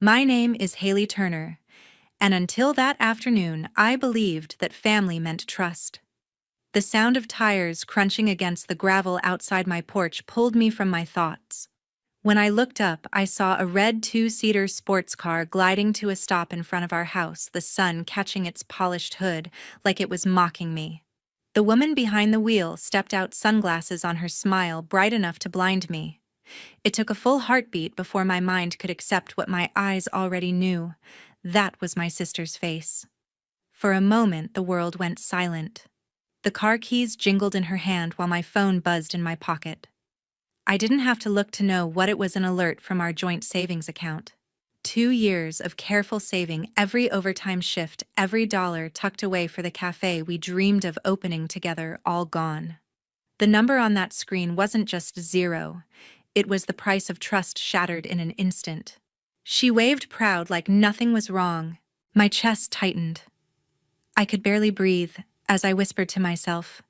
My name is Hailey Turner, and until that afternoon, I believed that family meant trust. The sound of tires crunching against the gravel outside my porch pulled me from my thoughts. When I looked up, I saw a red two-seater sports car gliding to a stop in front of our house, the sun catching its polished hood like it was mocking me. The woman behind the wheel stepped out, sunglasses on her, smile bright enough to blind me. It took a full heartbeat before my mind could accept what my eyes already knew. That was my sister's face. For a moment, the world went silent. The car keys jingled in her hand while my phone buzzed in my pocket. I didn't have to look to know what it was, an alert from our joint savings account. 2 years of careful saving, every overtime shift, every dollar tucked away for the cafe we dreamed of opening together, all gone. The number on that screen wasn't just zero. It was the price of trust shattered in an instant. She waved proud like nothing was wrong. My chest tightened. I could barely breathe as I whispered to myself,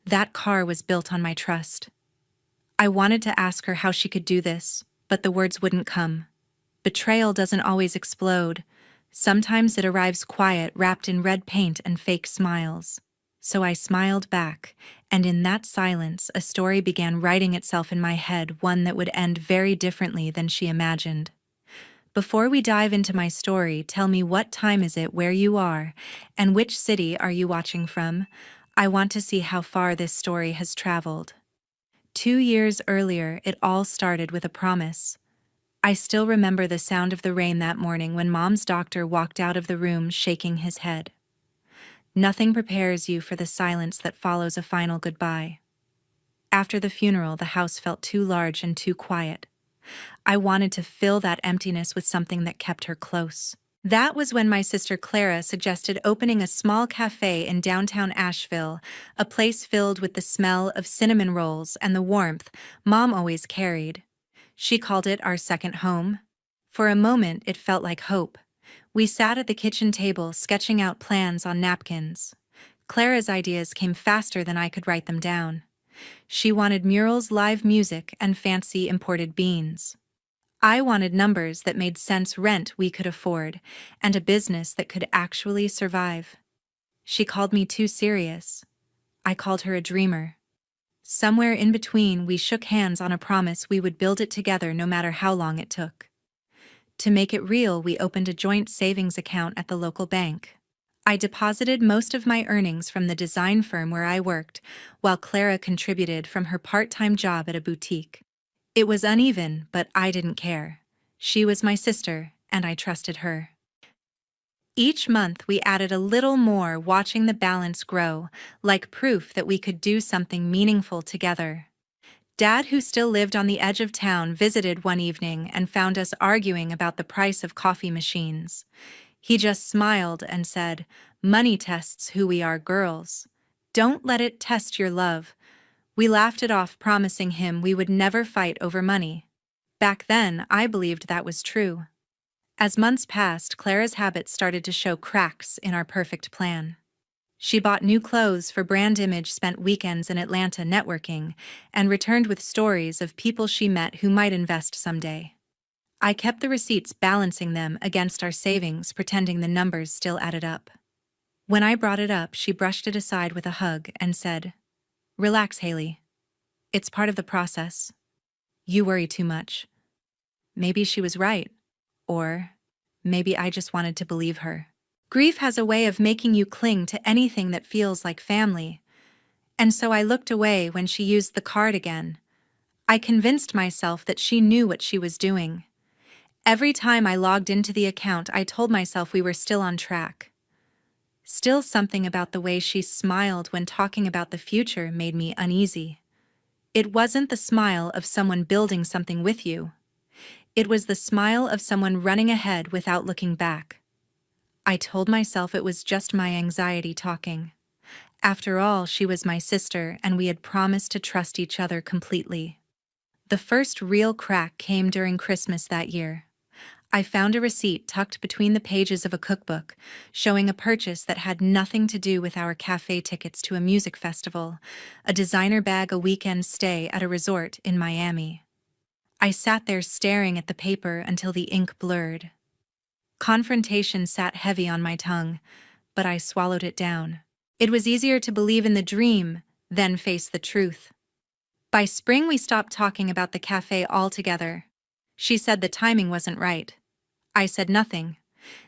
that car was built on my trust. I wanted to ask her how she could do this, but the words wouldn't come. Betrayal doesn't always explode. Sometimes it arrives quiet, wrapped in red paint and fake smiles. So I smiled back, and in that silence, a story began writing itself in my head, one that would end very differently than she imagined. Before we dive into my story, tell me, what time is it where you are, and which city are you watching from? I want to see how far this story has traveled. 2 years earlier, it all started with a promise. I still remember the sound of the rain that morning when Mom's doctor walked out of the room shaking his head. Nothing prepares you for the silence that follows a final goodbye. After the funeral, the house felt too large and too quiet. I wanted to fill that emptiness with something that kept her close. That was when my sister Clara suggested opening a small cafe in downtown Asheville, a place filled with the smell of cinnamon rolls and the warmth Mom always carried. She called it our second home. For a moment, it felt like hope. We sat at the kitchen table, sketching out plans on napkins. Clara's ideas came faster than I could write them down. She wanted murals, live music, and fancy imported beans. I wanted numbers that made sense, rent we could afford, and a business that could actually survive. She called me too serious. I called her a dreamer. Somewhere in between, we shook hands on a promise we would build it together no matter how long it took. To make it real, we opened a joint savings account at the local bank. I deposited most of my earnings from the design firm where I worked, while Clara contributed from her part-time job at a boutique. It was uneven, but I didn't care. She was my sister, and I trusted her. Each month we added a little more, watching the balance grow, like proof that we could do something meaningful together. Dad, who still lived on the edge of town, visited one evening and found us arguing about the price of coffee machines. He just smiled and said, "Money tests who we are, girls. Don't let it test your love." We laughed it off, promising him we would never fight over money. Back then, I believed that was true. As months passed, Clara's habits started to show cracks in our perfect plan. She bought new clothes for brand image, spent weekends in Atlanta networking, and returned with stories of people she met who might invest someday. I kept the receipts, balancing them against our savings, pretending the numbers still added up. When I brought it up, she brushed it aside with a hug and said, "Relax, Hailey. It's part of the process. You worry too much." Maybe she was right. Or maybe I just wanted to believe her. Grief has a way of making you cling to anything that feels like family. And so I looked away when she used the card again. I convinced myself that she knew what she was doing. Every time I logged into the account, I told myself we were still on track. Still, something about the way she smiled when talking about the future made me uneasy. It wasn't the smile of someone building something with you. It was the smile of someone running ahead without looking back. I told myself it was just my anxiety talking. After all, she was my sister, and we had promised to trust each other completely. The first real crack came during Christmas that year. I found a receipt tucked between the pages of a cookbook, showing a purchase that had nothing to do with our cafe tickets to a music festival, a designer bag, a weekend stay at a resort in Miami. I sat there staring at the paper until the ink blurred. Confrontation sat heavy on my tongue, but I swallowed it down. It was easier to believe in the dream than face the truth. By spring, we stopped talking about the cafe altogether. She said the timing wasn't right. I said nothing.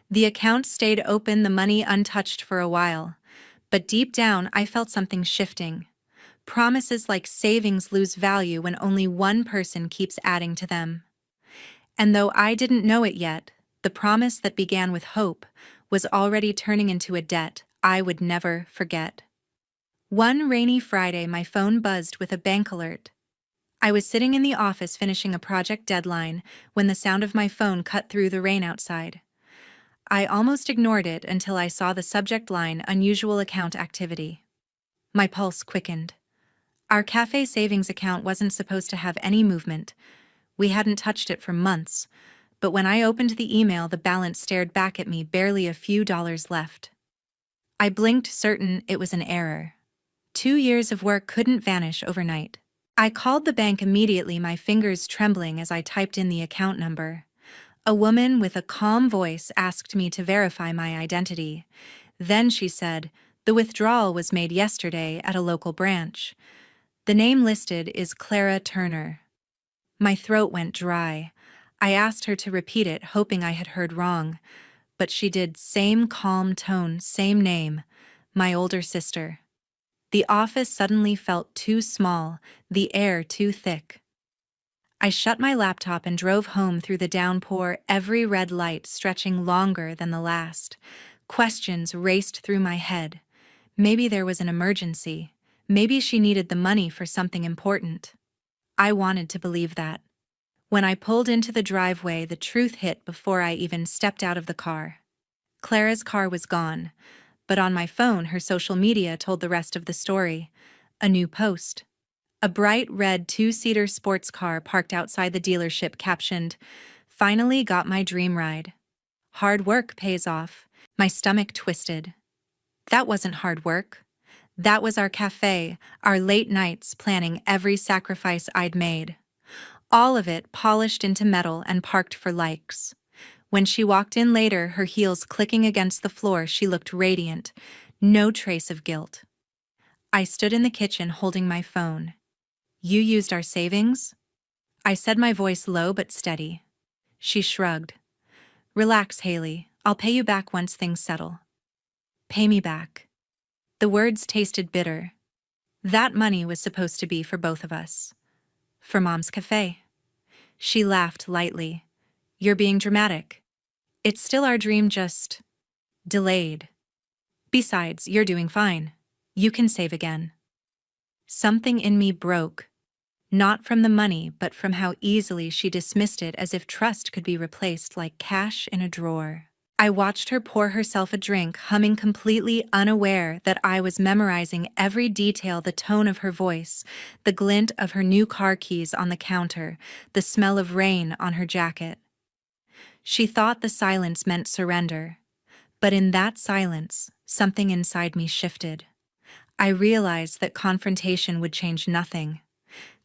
The account stayed open, the money untouched for a while. But deep down, I felt something shifting. Promises like savings lose value when only one person keeps adding to them. And though I didn't know it yet, the promise that began with hope was already turning into a debt I would never forget. One rainy Friday, my phone buzzed with a bank alert. I was sitting in the office finishing a project deadline when the sound of my phone cut through the rain outside. I almost ignored it until I saw the subject line, "Unusual account activity." My pulse quickened. Our cafe savings account wasn't supposed to have any movement. We hadn't touched it for months, but when I opened the email, the balance stared back at me, barely a few dollars left. I blinked, certain it was an error. 2 years of work couldn't vanish overnight. I called the bank immediately, my fingers trembling as I typed in the account number. A woman with a calm voice asked me to verify my identity. Then she said, "The withdrawal was made yesterday at a local branch. The name listed is Clara Turner." My throat went dry. I asked her to repeat it, hoping I had heard wrong. But she did. Same calm tone, same name. My older sister. The office suddenly felt too small, the air too thick. I shut my laptop and drove home through the downpour, every red light stretching longer than the last. Questions raced through my head. Maybe there was an emergency. Maybe she needed the money for something important. I wanted to believe that. When I pulled into the driveway, the truth hit before I even stepped out of the car. Clara's car was gone, but on my phone, her social media told the rest of the story. A new post. A bright red 2-seater sports car parked outside the dealership, captioned, "Finally got my dream ride. Hard work pays off." My stomach twisted. That wasn't hard work. That was our cafe, our late nights planning every sacrifice I'd made. All of it polished into metal and parked for likes. When she walked in later, her heels clicking against the floor, she looked radiant, no trace of guilt. I stood in the kitchen holding my phone. "You used our savings?" I said, my voice low but steady. She shrugged. "Relax, Hailey. I'll pay you back once things settle." Pay me back. The words tasted bitter. That money was supposed to be for both of us. For Mom's cafe. She laughed lightly. "You're being dramatic. It's still our dream, just delayed. Besides, you're doing fine. You can save again." Something in me broke. Not from the money, but from how easily she dismissed it, as if trust could be replaced like cash in a drawer. I watched her pour herself a drink, humming, completely unaware that I was memorizing every detail, the tone of her voice, the glint of her new car keys on the counter, the smell of rain on her jacket. She thought the silence meant surrender. But in that silence, something inside me shifted. I realized that confrontation would change nothing.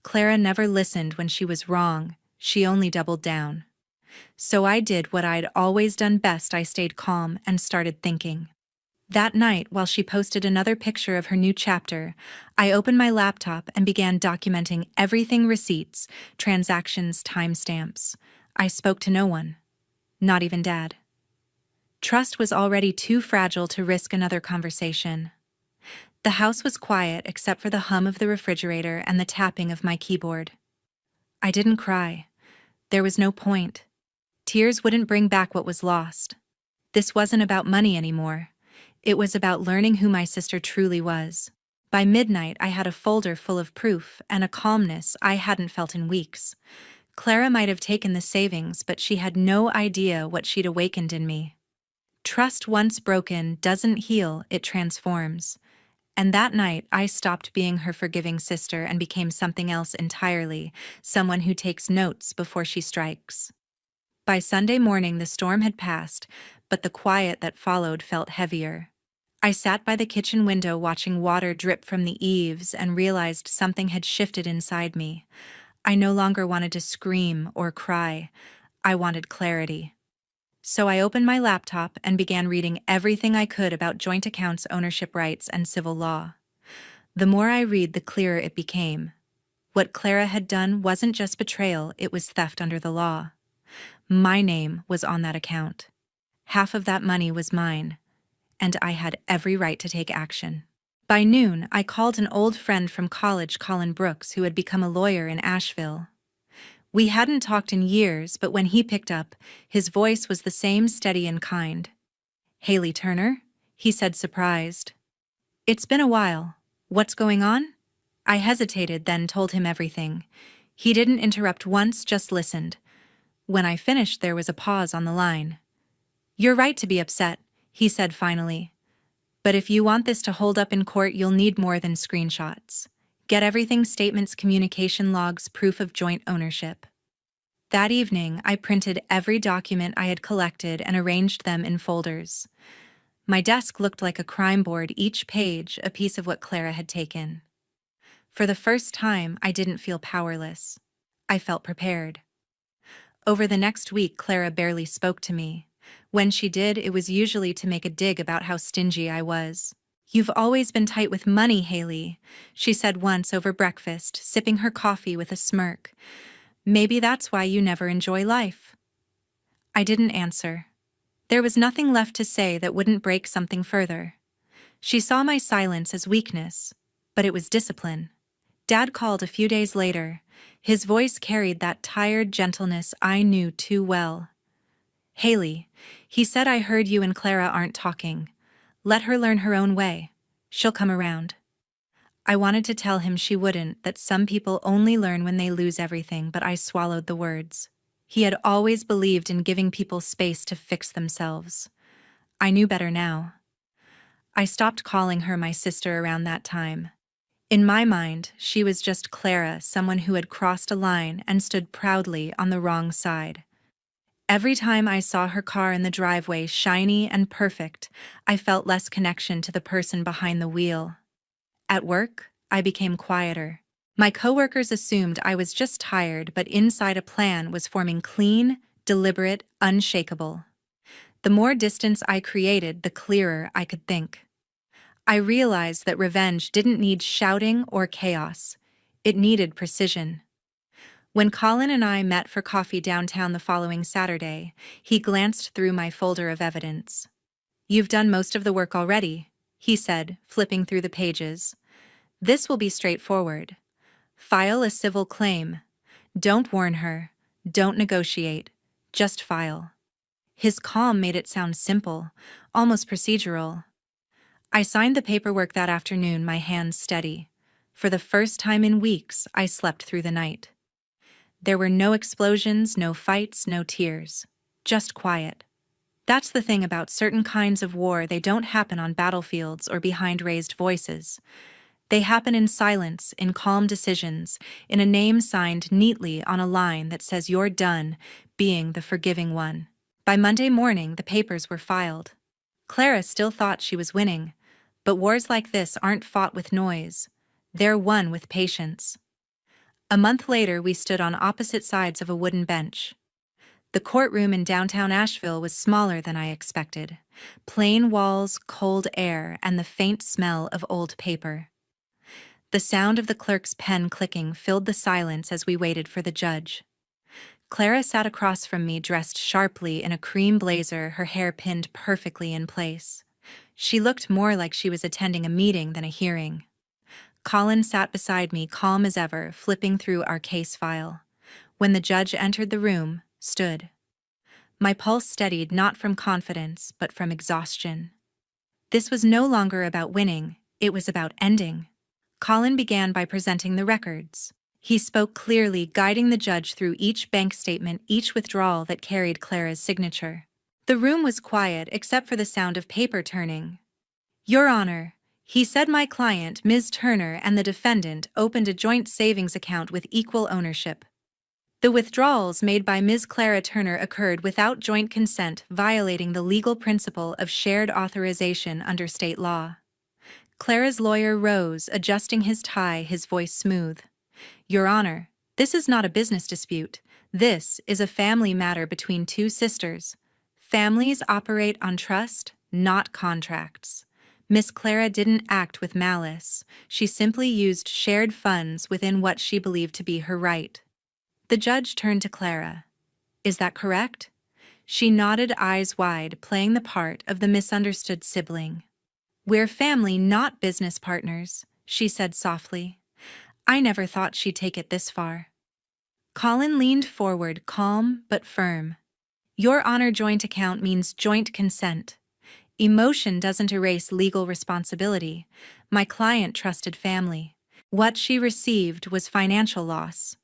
Clara never listened when she was wrong, she only doubled down. So I did what I'd always done best. I stayed calm and started thinking. That night, while she posted another picture of her new chapter, I opened my laptop and began documenting everything: receipts, transactions, timestamps. I spoke to no one, not even Dad. Trust was already too fragile to risk another conversation. The house was quiet except for the hum of the refrigerator and the tapping of my keyboard. I didn't cry. There was no point. Tears wouldn't bring back what was lost. This wasn't about money anymore. It was about learning who my sister truly was. By midnight, I had a folder full of proof and a calmness I hadn't felt in weeks. Clara might have taken the savings, but she had no idea what she'd awakened in me. Trust once broken doesn't heal, it transforms. And that night, I stopped being her forgiving sister and became something else entirely, someone who takes notes before she strikes. By Sunday morning, the storm had passed, but the quiet that followed felt heavier. I sat by the kitchen window watching water drip from the eaves and realized something had shifted inside me. I no longer wanted to scream or cry. I wanted clarity. So I opened my laptop and began reading everything I could about joint accounts, ownership rights, and civil law. The more I read, the clearer it became. What Clara had done wasn't just betrayal, it was theft under the law. My name was on that account. Half of that money was mine, and I had every right to take action. By noon, I called an old friend from college, Colin Brooks, who had become a lawyer in Asheville. We hadn't talked in years, but when he picked up, his voice was the same, steady and kind. "Hailey Turner?" he said, surprised. "It's been a while. What's going on?" I hesitated, then told him everything. He didn't interrupt once, just listened. When I finished, there was a pause on the line. "You're right to be upset," he said finally. "But if you want this to hold up in court, you'll need more than screenshots. Get everything: statements, communication logs, proof of joint ownership." That evening, I printed every document I had collected and arranged them in folders. My desk looked like a crime board, each page a piece of what Clara had taken. For the first time, I didn't feel powerless. I felt prepared. Over the next week, Clara barely spoke to me. When she did, it was usually to make a dig about how stingy I was. "You've always been tight with money, Hailey," she said once over breakfast, sipping her coffee with a smirk. "Maybe that's why you never enjoy life." I didn't answer. There was nothing left to say that wouldn't break something further. She saw my silence as weakness, but it was discipline. Dad called a few days later. His voice carried that tired gentleness I knew too well. "Hailey," he said, "I heard you and Clara aren't talking. Let her learn her own way. She'll come around." I wanted to tell him she wouldn't, that some people only learn when they lose everything, but I swallowed the words. He had always believed in giving people space to fix themselves. I knew better now. I stopped calling her my sister around that time. In my mind, she was just Clara, someone who had crossed a line and stood proudly on the wrong side. Every time I saw her car in the driveway, shiny and perfect, I felt less connection to the person behind the wheel. At work, I became quieter. My coworkers assumed I was just tired, but inside a plan was forming: clean, deliberate, unshakable. The more distance I created, the clearer I could think. I realized that revenge didn't need shouting or chaos. It needed precision. When Colin and I met for coffee downtown the following Saturday, he glanced through my folder of evidence. "You've done most of the work already," he said, flipping through the pages. "This will be straightforward. File a civil claim. Don't warn her. Don't negotiate. Just file." His calm made it sound simple, almost procedural. I signed the paperwork that afternoon, my hands steady. For the first time in weeks, I slept through the night. There were no explosions, no fights, no tears. Just quiet. That's the thing about certain kinds of war: they don't happen on battlefields or behind raised voices. They happen in silence, in calm decisions, in a name signed neatly on a line that says you're done being the forgiving one. By Monday morning, the papers were filed. Clara still thought she was winning, but wars like this aren't fought with noise. They're won with patience. A month later, we stood on opposite sides of a wooden bench. The courtroom in downtown Asheville was smaller than I expected. Plain walls, cold air, and the faint smell of old paper. The sound of the clerk's pen clicking filled the silence as we waited for the judge. Clara sat across from me, dressed sharply in a cream blazer, her hair pinned perfectly in place. She looked more like she was attending a meeting than a hearing. Colin sat beside me, calm as ever, flipping through our case file. When the judge entered the room, stood. My pulse steadied, not from confidence, but from exhaustion. This was no longer about winning, it was about ending. Colin began by presenting the records. He spoke clearly, guiding the judge through each bank statement, each withdrawal that carried Clara's signature. The room was quiet except for the sound of paper turning. "Your Honor," he said, "my client, Ms. Turner, and the defendant opened a joint savings account with equal ownership. The withdrawals made by Ms. Clara Turner occurred without joint consent, violating the legal principle of shared authorization under state law." Clara's lawyer rose, adjusting his tie, his voice smooth. "Your Honor, this is not a business dispute. This is a family matter between two sisters. Families operate on trust, not contracts. Miss Clara didn't act with malice. She simply used shared funds within what she believed to be her right. The judge turned to Clara. Is that correct? She nodded, eyes wide, playing the part of the misunderstood sibling. We're family, not business partners, she said softly. I never thought she'd take it this far. Colin leaned forward, calm but firm. Your honor, joint account means joint consent. Emotion doesn't erase legal responsibility. My client trusted family. What she received was financial loss.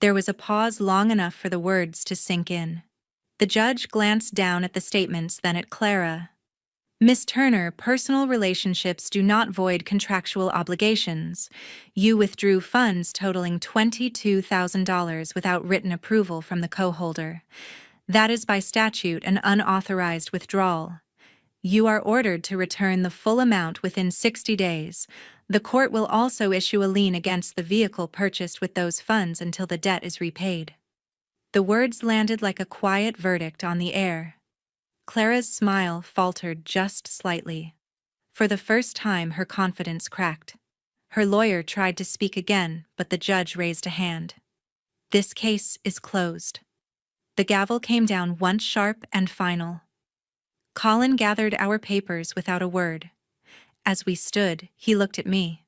There was a pause long enough for the words to sink in. The judge glanced down at the statements, then at Clara. Miss Turner, personal relationships do not void contractual obligations. You withdrew funds totaling $22,000 without written approval from the co-holder. That is by statute an unauthorized withdrawal. You are ordered to return the full amount within 60 days. The court will also issue a lien against the vehicle purchased with those funds until the debt is repaid. The words landed like a quiet verdict on the air. Clara's smile faltered just slightly. For the first time, her confidence cracked. Her lawyer tried to speak again, but the judge raised a hand. This case is closed. The gavel came down once sharp and final. Colin gathered our papers without a word. As we stood, he looked at me.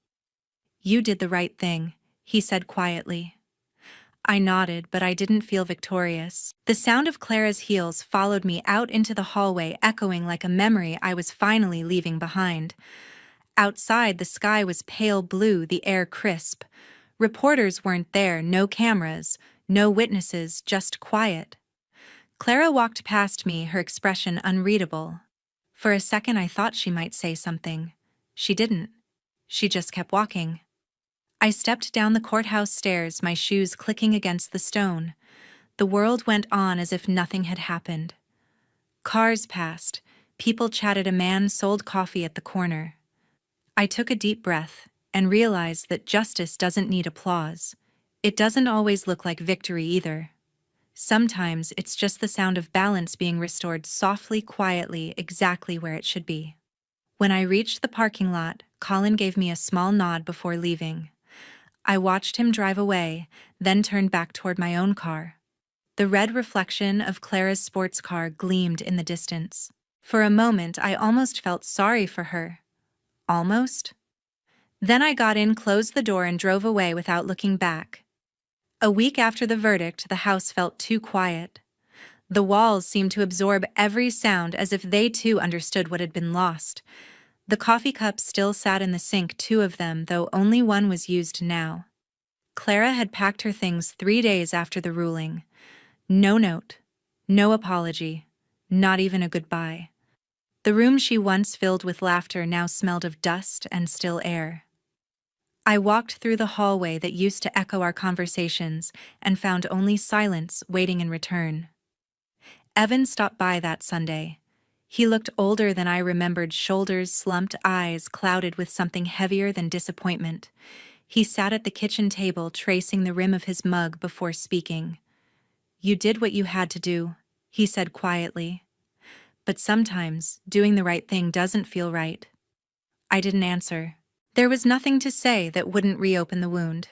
You did the right thing, he said quietly. I nodded, but I didn't feel victorious. The sound of Clara's heels followed me out into the hallway, echoing like a memory I was finally leaving behind. Outside, the sky was pale blue, the air crisp. Reporters weren't there, no cameras, no witnesses, just quiet. Clara walked past me, her expression unreadable. For a second I thought she might say something. She didn't. She just kept walking. I stepped down the courthouse stairs, my shoes clicking against the stone. The world went on as if nothing had happened. Cars passed. People chatted. A man sold coffee at the corner. I took a deep breath and realized that justice doesn't need applause. It doesn't always look like victory either. Sometimes it's just the sound of balance being restored softly, quietly, exactly where it should be. When I reached the parking lot, Colin gave me a small nod before leaving. I watched him drive away, then turned back toward my own car. The red reflection of Clara's sports car gleamed in the distance. For a moment, I almost felt sorry for her. Almost? Then I got in, closed the door, and drove away without looking back. A week after the verdict, the house felt too quiet. The walls seemed to absorb every sound as if they too understood what had been lost. The coffee cups still sat in the sink, 2 of them, though only one was used now. Clara had packed her things 3 days after the ruling. No note, no apology, not even a goodbye. The room she once filled with laughter now smelled of dust and still air. I walked through the hallway that used to echo our conversations and found only silence waiting in return. Evan stopped by that Sunday. He looked older than I remembered, shoulders slumped, eyes clouded with something heavier than disappointment. He sat at the kitchen table, tracing the rim of his mug before speaking. You did what you had to do, he said quietly. But sometimes, doing the right thing doesn't feel right. I didn't answer. There was nothing to say that wouldn't reopen the wound.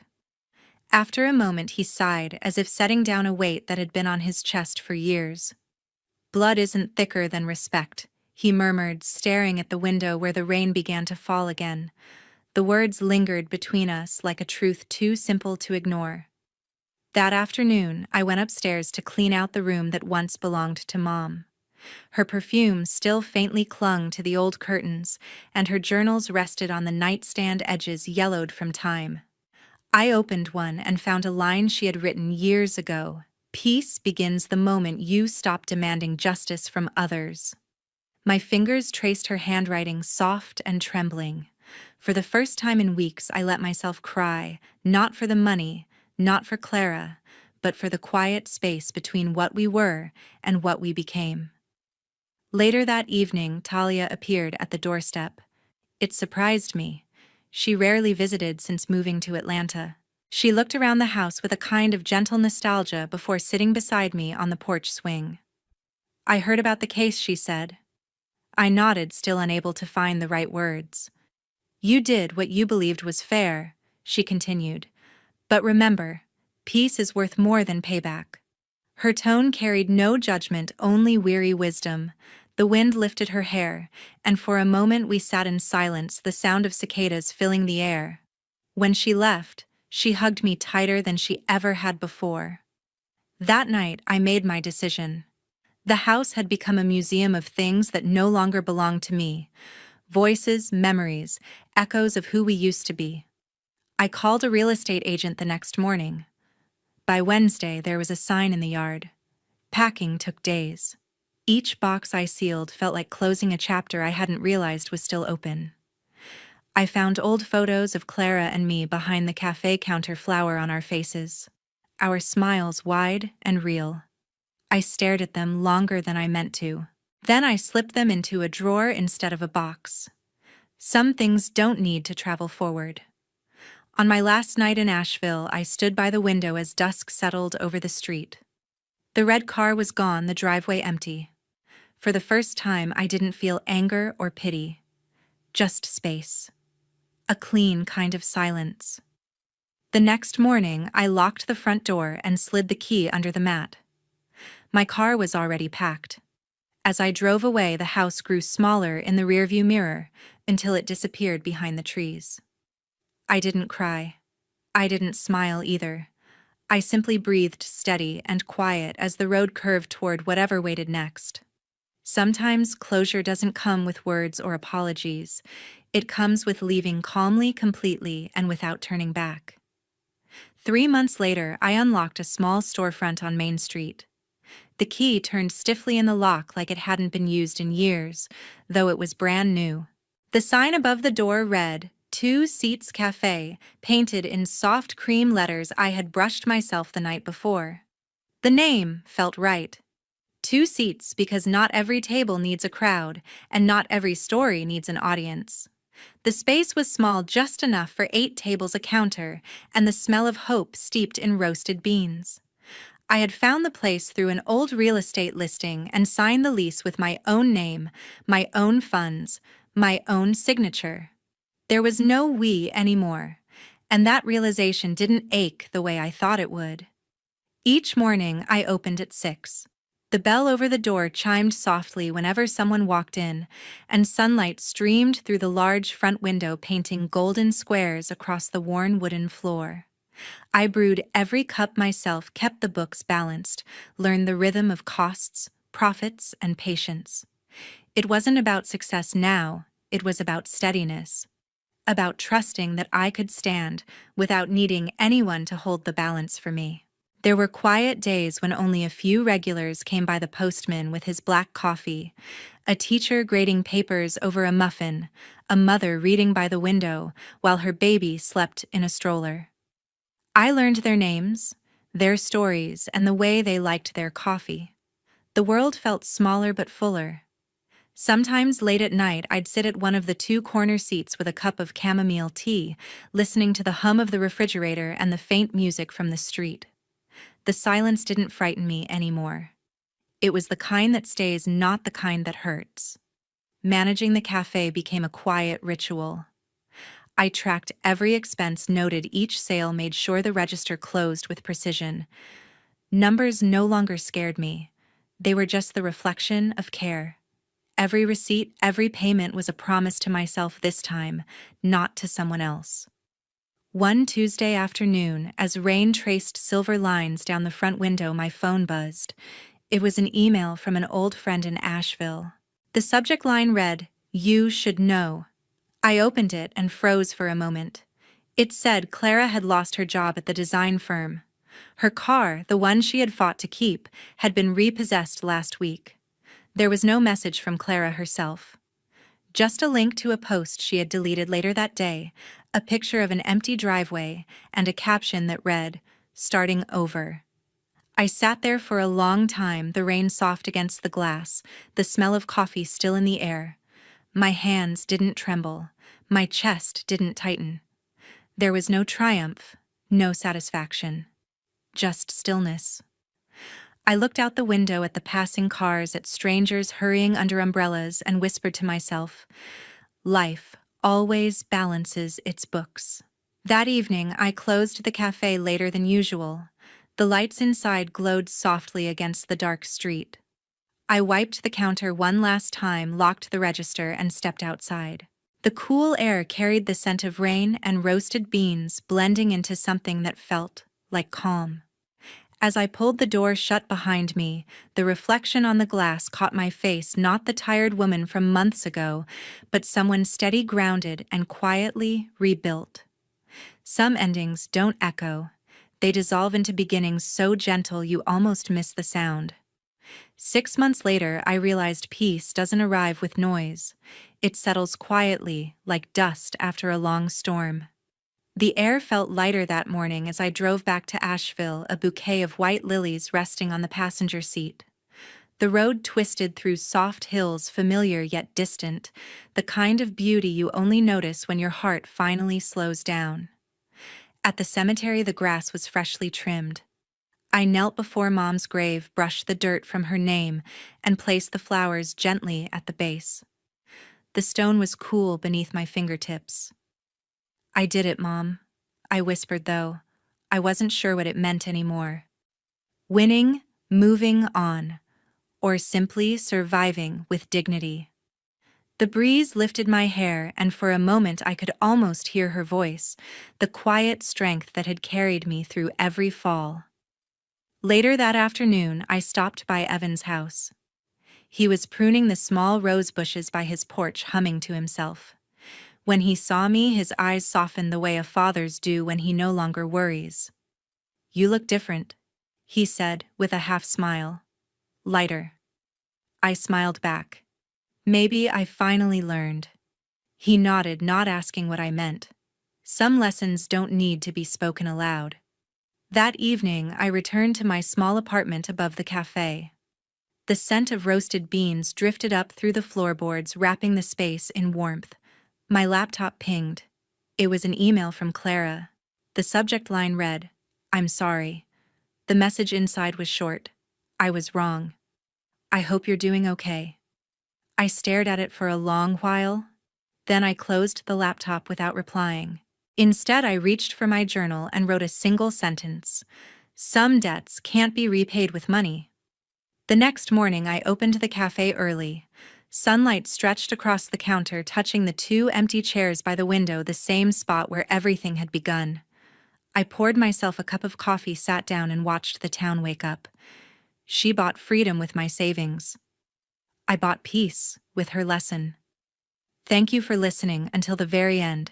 After a moment he sighed, as if setting down a weight that had been on his chest for years. Blood isn't thicker than respect, he murmured, staring at the window where the rain began to fall again. The words lingered between us like a truth too simple to ignore. That afternoon, I went upstairs to clean out the room that once belonged to Mom. Her perfume still faintly clung to the old curtains, and her journals rested on the nightstand, edges yellowed from time. I opened one and found a line she had written years ago. Peace begins the moment you stop demanding justice from others. My fingers traced her handwriting, soft and trembling. For the first time in weeks, I let myself cry, not for the money, not for Clara, but for the quiet space between what we were and what we became. Later that evening, Talia appeared at the doorstep. It surprised me. She rarely visited since moving to Atlanta. She looked around the house with a kind of gentle nostalgia before sitting beside me on the porch swing. I heard about the case, she said. I nodded, still unable to find the right words. You did what you believed was fair, she continued. But remember, peace is worth more than payback. Her tone carried no judgment, only weary wisdom. The wind lifted her hair, and for a moment we sat in silence, the sound of cicadas filling the air. When she left, she hugged me tighter than she ever had before. That night, I made my decision. The house had become a museum of things that no longer belonged to me. Voices, memories, echoes of who we used to be. I called a real estate agent the next morning. By Wednesday, there was a sign in the yard. Packing took days. Each box I sealed felt like closing a chapter I hadn't realized was still open. I found old photos of Clara and me behind the cafe counter, flour on our faces, our smiles wide and real. I stared at them longer than I meant to. Then I slipped them into a drawer instead of a box. Some things don't need to travel forward. On my last night in Asheville, I stood by the window as dusk settled over the street. The red car was gone, the driveway empty. For the first time, I didn't feel anger or pity. Just space. A clean kind of silence. The next morning, I locked the front door and slid the key under the mat. My car was already packed. As I drove away, the house grew smaller in the rearview mirror until it disappeared behind the trees. I didn't cry. I didn't smile either. I simply breathed steady and quiet as the road curved toward whatever waited next. Sometimes closure doesn't come with words or apologies. It comes with leaving calmly, completely, and without turning back. 3 months later, I unlocked a small storefront on Main Street. The key turned stiffly in the lock like it hadn't been used in years, though it was brand new. The sign above the door read, 2 Seats Cafe, painted in soft cream letters I had brushed myself the night before. The name felt right. 2 seats because not every table needs a crowd, and not every story needs an audience. The space was small, just enough for 8 tables, a counter, and the smell of hope steeped in roasted beans. I had found the place through an old real estate listing and signed the lease with my own name, my own funds, my own signature. There was no we anymore, and that realization didn't ache the way I thought it would. Each morning I opened at 6. The bell over the door chimed softly whenever someone walked in, and sunlight streamed through the large front window, painting golden squares across the worn wooden floor. I brewed every cup myself, kept the books balanced, learned the rhythm of costs, profits, and patience. It wasn't about success now, it was about steadiness. About trusting that I could stand without needing anyone to hold the balance for me. There were quiet days when only a few regulars came by, the postman with his black coffee, a teacher grading papers over a muffin, a mother reading by the window while her baby slept in a stroller. I learned their names, their stories, and the way they liked their coffee. The world felt smaller but fuller. Sometimes late at night, I'd sit at one of the 2 corner seats with a cup of chamomile tea, listening to the hum of the refrigerator and the faint music from the street. The silence didn't frighten me anymore. It was the kind that stays, not the kind that hurts. Managing the cafe became a quiet ritual. I tracked every expense, noted each sale, made sure the register closed with precision. Numbers no longer scared me. They were just the reflection of care. Every receipt, every payment was a promise to myself this time, not to someone else. One Tuesday afternoon, as rain traced silver lines down the front window, my phone buzzed. It was an email from an old friend in Asheville. The subject line read, "You should know." I opened it and froze for a moment. It said Clara had lost her job at the design firm. Her car, the one she had fought to keep, had been repossessed last week. There was no message from Clara herself. Just a link to a post she had deleted later that day, a picture of an empty driveway, and a caption that read, "Starting over." I sat there for a long time, the rain soft against the glass, the smell of coffee still in the air. My hands didn't tremble. My chest didn't tighten. There was no triumph, no satisfaction. Just stillness. I looked out the window at the passing cars, at strangers hurrying under umbrellas, and whispered to myself, life always balances its books. That evening, I closed the cafe later than usual. The lights inside glowed softly against the dark street. I wiped the counter one last time, locked the register, and stepped outside. The cool air carried the scent of rain and roasted beans, blending into something that felt like calm. As I pulled the door shut behind me, the reflection on the glass caught my face, not the tired woman from months ago, but someone steady, grounded, and quietly rebuilt. Some endings don't echo. They dissolve into beginnings so gentle you almost miss the sound. 6 months later, I realized peace doesn't arrive with noise. It settles quietly, like dust after a long storm. The air felt lighter that morning as I drove back to Asheville, a bouquet of white lilies resting on the passenger seat. The road twisted through soft hills, familiar yet distant, the kind of beauty you only notice when your heart finally slows down. At the cemetery, the grass was freshly trimmed. I knelt before Mom's grave, brushed the dirt from her name, and placed the flowers gently at the base. The stone was cool beneath my fingertips. I did it, Mom, I whispered, though I wasn't sure what it meant anymore. Winning, moving on, or simply surviving with dignity. The breeze lifted my hair, and for a moment I could almost hear her voice, the quiet strength that had carried me through every fall. Later that afternoon, I stopped by Evan's house. He was pruning the small rose bushes by his porch, humming to himself. When he saw me, his eyes softened the way a father's do when he no longer worries. "You look different," he said with a half smile. "Lighter." I smiled back. "Maybe I finally learned." He nodded, not asking what I meant. Some lessons don't need to be spoken aloud. That evening, I returned to my small apartment above the cafe. The scent of roasted beans drifted up through the floorboards, wrapping the space in warmth. My laptop pinged. It was an email from Clara. The subject line read, "I'm sorry." The message inside was short. "I was wrong. I hope you're doing okay." I stared at it for a long while. Then I closed the laptop without replying. Instead, I reached for my journal and wrote a single sentence. Some debts can't be repaid with money. The next morning, I opened the cafe early. Sunlight stretched across the counter, touching the 2 empty chairs by the window, the same spot where everything had begun. I poured myself a cup of coffee, sat down, and watched the town wake up. She bought freedom with my savings. I bought peace with her lesson. Thank you for listening until the very end.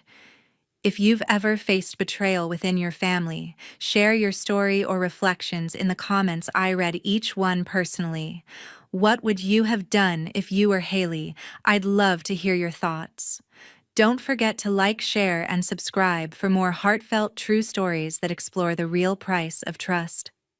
If you've ever faced betrayal within your family, share your story or reflections in the comments. I read each one personally. What would you have done if you were Hailey? I'd love to hear your thoughts. Don't forget to like, share, and subscribe for more heartfelt, true stories that explore the real price of trust.